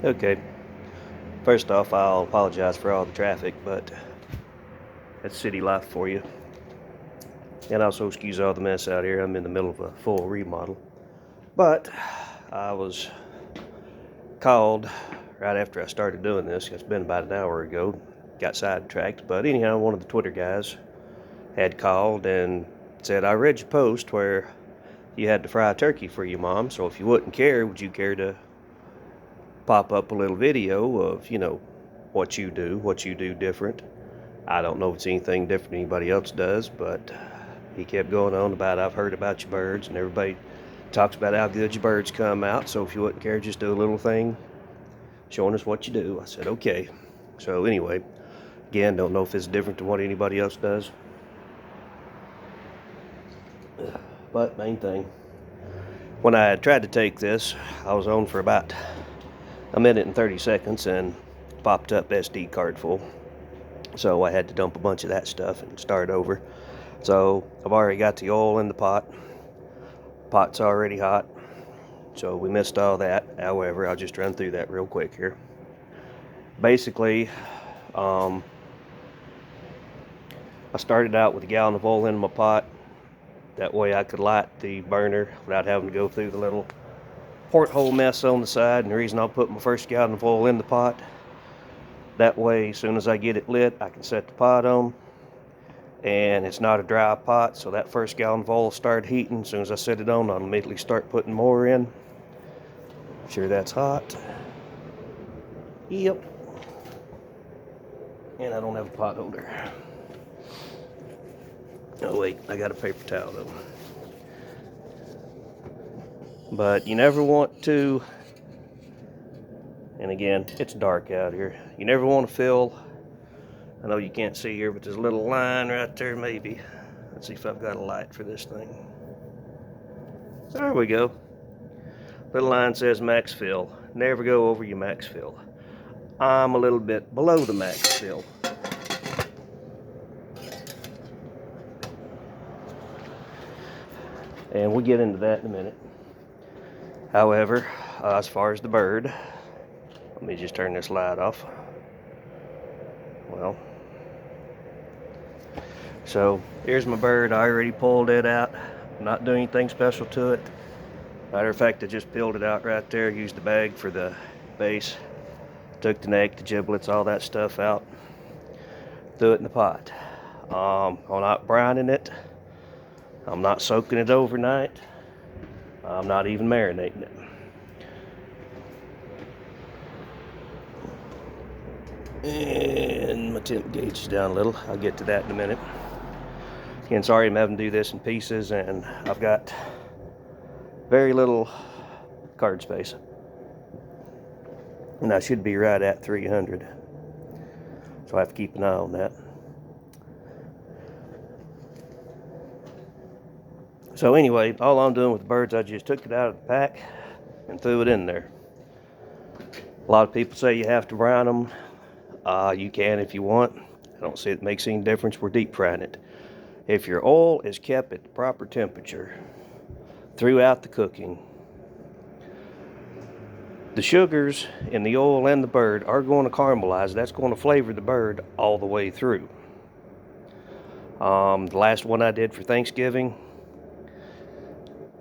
Okay, first off, I'll apologize for all the traffic, but that's city life for you. And also excuse all the mess out here. I'm in the middle of a full remodel. But I was called right after I started doing this. It's been about an hour ago. Got sidetracked. But anyhow, one of the Twitter guys had called and said, I read your post where you had to fry a turkey for your mom. So if you wouldn't care, would you care to pop up a little video of, what you do different? I don't know if it's anything different than anybody else does, but he kept going on about, I've heard about your birds, and everybody talks about how good your birds come out. So if you wouldn't care, just do a little thing showing us what you do. I said, okay. So anyway, again, don't know if it's different than what anybody else does. But main thing, when I tried to take this, I was on for about a minute and 30 seconds and popped up SD card full. So I had to dump a bunch of that stuff and start over. So I've already got the oil in the pot. Pot's already hot. So we missed all that. However, I'll just run through that real quick here. Basically, I started out with a gallon of oil in my pot. That way I could light the burner without having to go through the little porthole mess on the side. And the reason I'll put my first gallon of oil in the pot, that way as soon as I get it lit, I can set the pot on. And it's not a dry pot, so that first gallon of oil will start heating. As soon as I set it on, I'll immediately start putting more in. Sure that's hot. Yep. And I don't have a pot holder. Oh wait, I got a paper towel though. But you never want to, and again, it's dark out here. You never want to fill, I know you can't see here, but there's a little line right there maybe. Let's see if I've got a light for this thing. There we go. Little line says max fill. Never go over your max fill. I'm a little bit below the max fill. And we'll get into that in a minute. However, as far as the bird, let me just turn this light off. Well, so here's my bird. I already pulled it out. Not doing anything special to it. Matter of fact, I just peeled it out right there. Used the bag for the base. Took the neck, the giblets, all that stuff out. Threw it in the pot. I'm not brining it. I'm not soaking it overnight. I'm not even marinating it. And my temp gauge is down a little. I'll get to that in a minute. Again, sorry I'm having to do this in pieces, and I've got very little card space. And I should be right at 300. So I have to keep an eye on that. So anyway, all I'm doing with the birds, I just took it out of the pack and threw it in there. A lot of people say you have to brine them. You can if you want. I don't see it makes any difference. We're deep frying it. If your oil is kept at the proper temperature throughout the cooking, the sugars in the oil and the bird are going to caramelize. That's going to flavor the bird all the way through. The last one I did for Thanksgiving,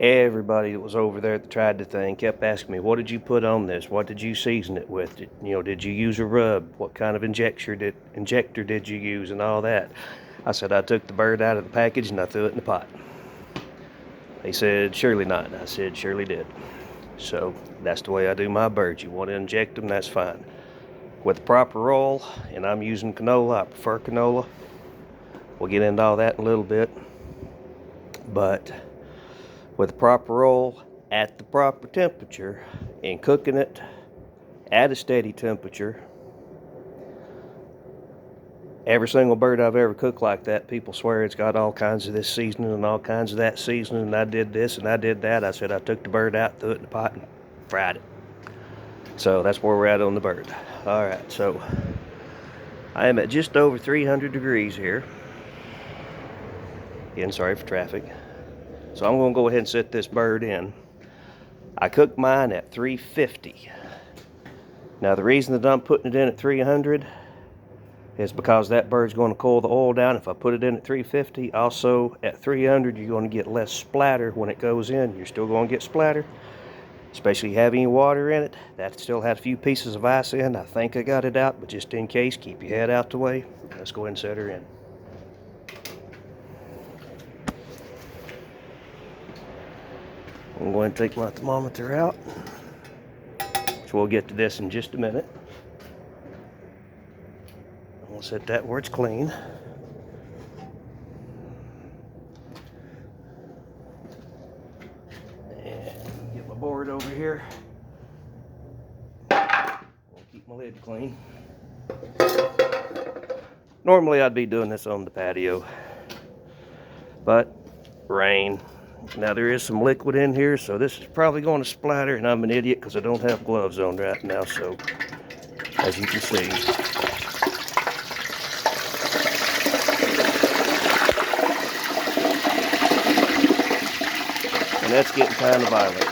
everybody that was over there that tried the thing kept asking me, what did you put on this? What did you season it with? Did you use a rub? What kind of injector did you use and all that? I said, I took the bird out of the package and I threw it in the pot. They said, surely not. I said, surely did. So that's the way I do my birds. You want to inject them, that's fine. With the proper oil, and I'm using canola, I prefer canola. We'll get into all that in a little bit. But with the proper oil at the proper temperature and cooking it at a steady temperature, every single bird I've ever cooked like that, people swear it's got all kinds of this seasoning and all kinds of that seasoning, and I did this and I did that. I said I took the bird out, threw it in the pot, and fried it. So that's where we're at on the bird. All right, so I am at just over 300 degrees here. Again, sorry for traffic. So I'm going to go ahead and set this bird in. I cooked mine at 350. Now the reason that I'm putting it in at 300 is because that bird's going to cool the oil down. If I put it in at 350, also at 300, you're going to get less splatter when it goes in. You're still going to get splatter, especially having water in it. That still had a few pieces of ice in. I think I got it out, but just in case, keep your head out the way. Let's go ahead and set her in. I'm going to take my thermometer out, which we'll get to this in just a minute. We'll set that where it's clean. And get my board over here. We'll keep my lid clean. Normally I'd be doing this on the patio, but rain. Now there is some liquid in here, so this is probably going to splatter, and I'm an idiot because I don't have gloves on right now, so as you can see. And that's getting kind of violent.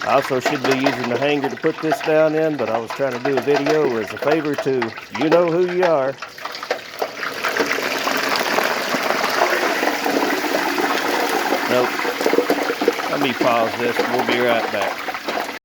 I also should be using the hanger to put this down in, but I was trying to do a video as a favor to you know who you are. Nope. Let me pause this. We'll be right back.